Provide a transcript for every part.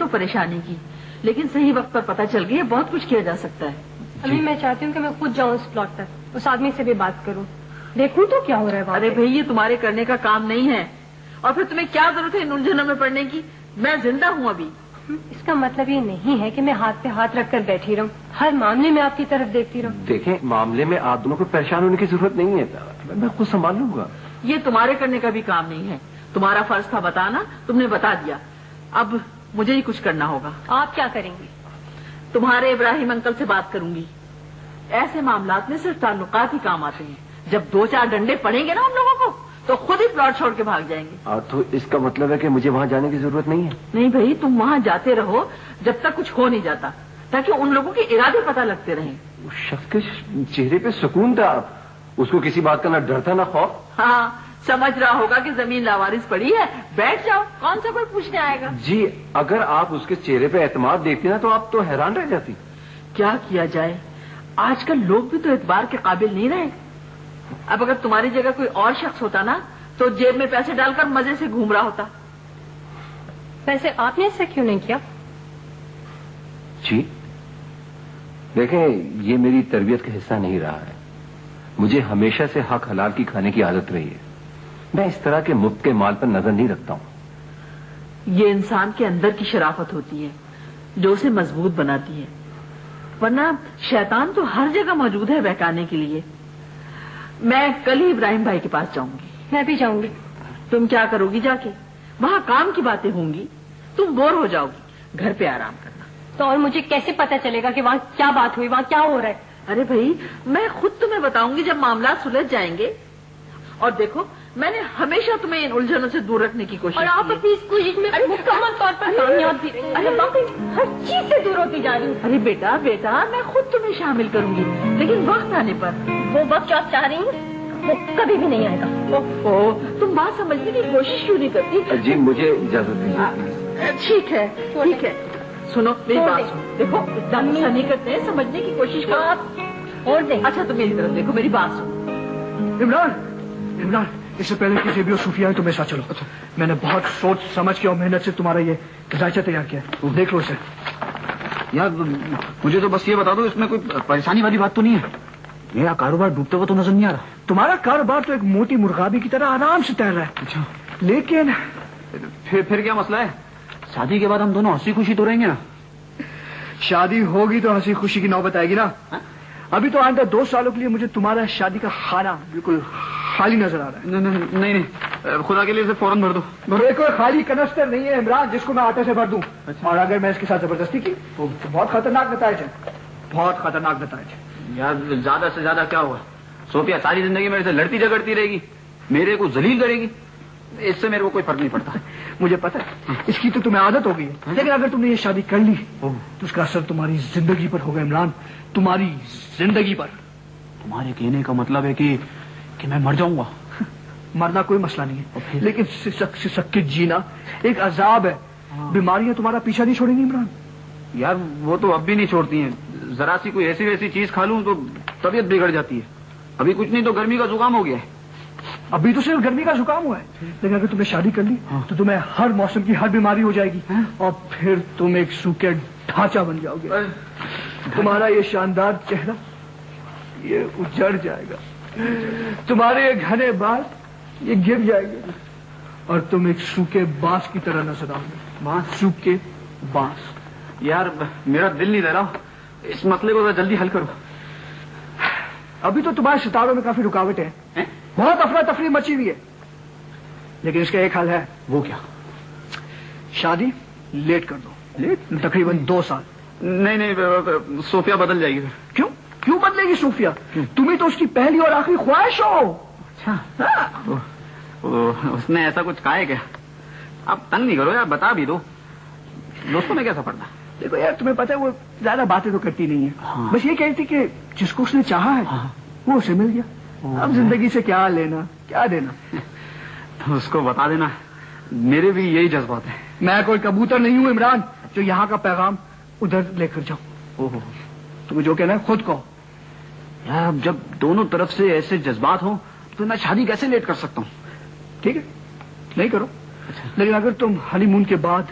ہو پریشانی کی، لیکن صحیح وقت پر پتہ چل گئی بہت کچھ کیا جا سکتا ہے۔ ابھی میں چاہتی ہوں کہ میں خود جاؤں اس پلاٹ پر، اس آدمی سے بھی بات کروں، دیکھوں تو کیا ہو رہا ہے وہاں۔ ارے بھائی، یہ تمہارے کرنے کا کام نہیں ہے، اور پھر تمہیں کیا ضرورت ہے ان الجھنوں میں پڑنے کی؟ میں زندہ ہوں ابھی۔ اس کا مطلب یہ نہیں ہے کہ میں ہاتھ پہ ہاتھ رکھ کر بیٹھی رہوں، ہر معاملے میں آپ کی طرف دیکھتی رہوں۔ دیکھیں، معاملے میں آپ دونوں کو پریشان ہونے کی ضرورت نہیں ہے، میں خود سنبھال لوں گا۔ یہ تمہارے کرنے کا بھی کام نہیں ہے، تمہارا فرض تھا بتانا، تم نے بتا دیا، اب مجھے ہی کچھ کرنا ہوگا۔ آپ کیا کریں گی؟ تمہارے ابراہیم انکل سے بات کروں گی۔ ایسے معاملات میں صرف تعلقات ہی کام آتے ہیں، جب 2-4 ڈنڈے پڑیں گے نا ہم لوگوں کو تو خود ہی پلاٹ چھوڑ کے بھاگ جائیں گے۔ تو اس کا مطلب ہے کہ مجھے وہاں جانے کی ضرورت نہیں ہے؟ نہیں بھائی، تم وہاں جاتے رہو جب تک کچھ ہو نہیں جاتا، تاکہ ان لوگوں کے ارادے پتہ لگتے رہیں۔ اس شخص کے چہرے پہ سکون تھا، اس کو کسی بات کا نہ ڈر تھا نہ خوف۔ ہاں، سمجھ رہا ہوگا کہ زمین لاوارث پڑی ہے، بیٹھ جاؤ، کون سا کوئی پوچھنے آئے گا۔ جی، اگر آپ اس کے چہرے پہ اعتماد دیکھتی نا تو آپ تو حیران رہ جاتی۔ کیا کیا جائے، آج کل لوگ بھی تو اعتبار کے قابل نہیں رہے۔ اب اگر تمہاری جگہ کوئی اور شخص ہوتا نا تو جیب میں پیسے ڈال کر مزے سے گھوم رہا ہوتا۔ ویسے آپ نے ایسا کیوں نہیں کیا؟ جی دیکھیں، یہ میری تربیت کا حصہ نہیں رہا ہے، مجھے ہمیشہ سے حق حلال کی کھانے کی عادت رہی ہے، میں اس طرح کے مفت کے مال پر نظر نہیں رکھتا ہوں۔ یہ انسان کے اندر کی شرافت ہوتی ہے جو اسے مضبوط بناتی ہے، ورنہ شیطان تو ہر جگہ موجود ہے بہکانے کے لیے۔ میں کل ہی ابراہیم بھائی کے پاس جاؤں گی۔ میں بھی جاؤں گی۔ تم کیا کرو گی جا کے؟ وہاں کام کی باتیں ہوں گی، تم بور ہو جاؤ گی، گھر پہ آرام کرنا۔ تو اور مجھے کیسے پتہ چلے گا کہ وہاں کیا بات ہوئی، وہاں کیا ہو رہا ہے؟ ارے بھائی، میں خود تمہیں بتاؤں گی جب معاملات سلجھ جائیں گے۔ اور دیکھو، میں نے ہمیشہ تمہیں ان الجھنوں سے دور رکھنے کی کوشش اور آپ کی ہے۔ اپنی اس کوشش میں مکمل طور پر کامیاب بھی رہی ہیں، باقی ہر چیز سے دور ہوتی جا رہی ہوں۔ ارے بیٹا میں خود تمہیں شامل کروں گی، لیکن وقت آنے پر۔ وہ وقت جو آپ چاہ رہی ہیں وہ کبھی بھی نہیں آئے گا۔ تم بات سمجھنے کی کوشش کیوں نہیں کرتی؟ جی مجھے اجازت دیجیے۔ ٹھیک ہے ٹھیک ہے، سنو میری بات سنو، دیکھو اتنا غصہ نہیں کرتے ہیں، سمجھنے کی کوشش کرو آپ۔ اور دیکھ، اچھا تم میری طرف دیکھو، میری بات سنو۔ عمران، اس سے پہلے کہ جے بی اور صوفیہ تو میرے ساتھ چلو۔ میں نے بہت سوچ سمجھ کے اور محنت سے تمہارا یہ ذائچہ تیار کیا ہے، دیکھ لو اسے۔ یار مجھے تو بس یہ بتا دو، اس میں کوئی پریشانی والی بات تو نہیں ہے؟ میرا کاروبار ڈوبتا ہوا تو نظر نہیں آ رہا۔ تمہارا کاروبار تو ایک موٹی مرغابی کی طرح آرام سے تیر رہا ہے۔ اچھا، لیکن پھر کیا مسئلہ ہے؟ شادی کے بعد ہم دونوں ہنسی خوشی تو رہیں گے نا؟ شادی ہوگی تو ہنسی خوشی کی نوبت آئے گی نا۔ ابھی تو آئندہ 2 سالوں کے لیے مجھے تمہارا شادی کا خانہ بالکل خالی نظر آ رہا ہے۔ نہیں، خدا کے لیے اسے فوراً بھر دو۔ یہ کوئی خالی کنسٹر نہیں ہے عمران جس کو میں آٹے سے بھر دوں، اور اگر میں اس کے ساتھ زبردستی کی تو بہت خطرناک نتائج ہے، بہت خطرناک نتائج ہے۔ یار زیادہ سے زیادہ کیا ہوا؟ صوفیہ ساری زندگی میرے سے لڑتی جھگڑتی رہے گی، میرے کو ذلیل کرے گی، اس سے میرے کو کوئی فرق نہیں پڑتا۔ مجھے پتا ہے اس کی تو تمہیں عادت ہو گئی ہے، لیکن اگر تم نے یہ شادی کر لی تو اس کا اثر تمہاری زندگی پر ہوگا عمران، تمہاری زندگی پر۔ تمہارے کہنے کا مطلب ہے کہ میں مر جاؤں گا؟ مرنا کوئی مسئلہ نہیں ہے، لیکن سسک کے جینا ایک عذاب ہے۔ بیماریاں تمہارا پیچھا نہیں چھوڑیں گی عمران۔ یار وہ تو اب بھی نہیں چھوڑتی ہیں، ذرا سی کوئی ایسی ویسی چیز کھا لوں تو طبیعت بگڑ جاتی ہے۔ ابھی کچھ نہیں تو گرمی کا زکام ہو گیا ہے۔ ابھی تو صرف گرمی کا زکام ہوا ہے، لیکن اگر تم نے شادی کر لی تو تمہیں ہر موسم کی ہر بیماری ہو جائے گی، اور پھر تم ایک سوکھے ڈھانچہ بن جاؤ گے۔ تمہارا یہ شاندار چہرہ یہ اجڑ جائے گا، تمہارے یہ گھنے بال یہ گر جائیں گے، اور تم ایک سوکھے بانس کی طرح نظر آؤ گے۔ سوکھے بانس۔ یار میرا دل نہیں دے رہا، اس مسئلے کو جلدی حل کرو۔ ابھی تو تمہارے ستاروں میں کافی رکاوٹ ہے، بہت افراتفری مچی ہوئی ہے، لیکن اس کا ایک حل ہے۔ وہ کیا؟ شادی لیٹ کر دو، لیٹ تقریباً 2 سال۔ نہیں، صوفیہ بدل جائے گی۔ کیوں بدلے گی صوفیہ؟ تمہیں تو اس کی پہلی اور آخری خواہش ہو۔ اچھا، اس نے ایسا کچھ کہا ہے کیا؟ اب تنگ نہیں کرو یار، بتا بھی دو، دوستوں میں کیسا پڑنا؟ دیکھو یار، تمہیں پتا ہے وہ زیادہ باتیں تو کرتی نہیں ہے، بس یہ کہتی کہ جس کو اس نے چاہا ہے وہ اسے مل گیا، اب زندگی سے کیا لینا کیا دینا۔ تو اس کو بتا دینا میرے بھی یہی جذبات ہیں۔ میں کوئی کبوتر نہیں ہوں عمران جو یہاں کا پیغام ادھر لے کر جاؤں۔ تمہیں جو کہنا ہے خود کہو۔ یار جب دونوں طرف سے ایسے جذبات ہوں تو میں شادی کیسے لیٹ کر سکتا ہوں؟ ٹھیک ہے، نہیں کرو، لیکن اگر تم ہنی مون کے بعد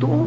2